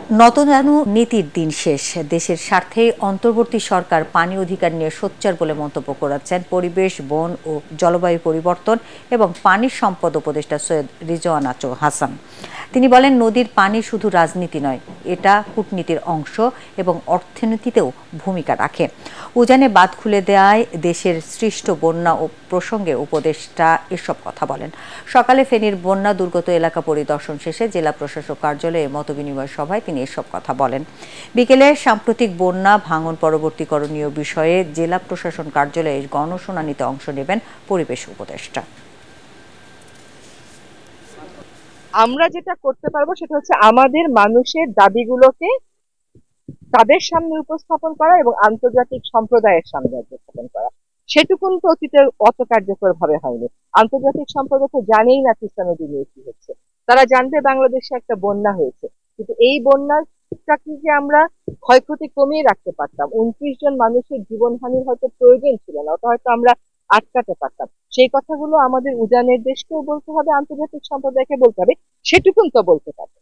নতজানু নীতির দিন শেষ। দেশের স্বার্থে অন্তর্বর্তী সরকার পানি অধিকার নিয়ে সোচ্চার বলে মন্তব্য করেছেন পরিবেশ, বন ও জলবায়ু পরিবর্তন এবং পানি সম্পদ উপদেষ্টা সৈয়দ রিজওয়ানা হাসান। তিনি বলেন, নদীর পানি শুধু রাজনীতি নয়, এটা কূটনীতির অংশ এবং অর্থনীতিতেও ভূমিকা রাখে। উজানে বাঁধ খুলে দেওয়ায় দেশের সৃষ্ট বন্যা ও প্রসঙ্গে উপদেষ্টা এসব কথা বলেন। সকালে ফেনীর বন্যা দুর্গত এলাকা পরিদর্শন শেষে জেলা প্রশাসক কার্যালয়ে মতবিনিময় সভায় তিনি এসব কথা বলেন। বিকেলে সাম্প্রতিক বন্যা ভাঙন পরবর্তী করণীয় বিষয়ে জেলা প্রশাসন কার্যালয়ে গণশুনানিতে অংশ নেবেন পরিবেশ উপদেষ্টা। আমরা যেটা করতে পারবো সেটা হচ্ছে আমাদের মানুষের দাবিগুলোকে তাদের সামনে উপস্থাপন করা এবং আন্তর্জাতিক সম্প্রদায়ের সামনে উপস্থাপন করা। সেটুকুন তো অতীতে অত কার্যকর ভাবে হয়নি। আন্তর্জাতিক সম্প্রদায় তো জানেই না তিস্তা নদী নিয়ে কি হচ্ছে। তারা জানবে বাংলাদেশে একটা বন্যা হয়েছে, কিন্তু এই বন্যাটাকে যে আমরা ক্ষয়ক্ষতি কমিয়ে রাখতে পারতাম, 29 জন মানুষের জীবনহানির হয়তো প্রয়োজন ছিল না, ওটা হয়তো আমরা আটকাতে পারতাম। সেই কথাগুলো আমাদের উজানের দেশকেও বলতে হবে, আন্তর্জাতিক সম্প্রদায়কে বলতে হবে, সেটুকুন তো বলতে পারবে।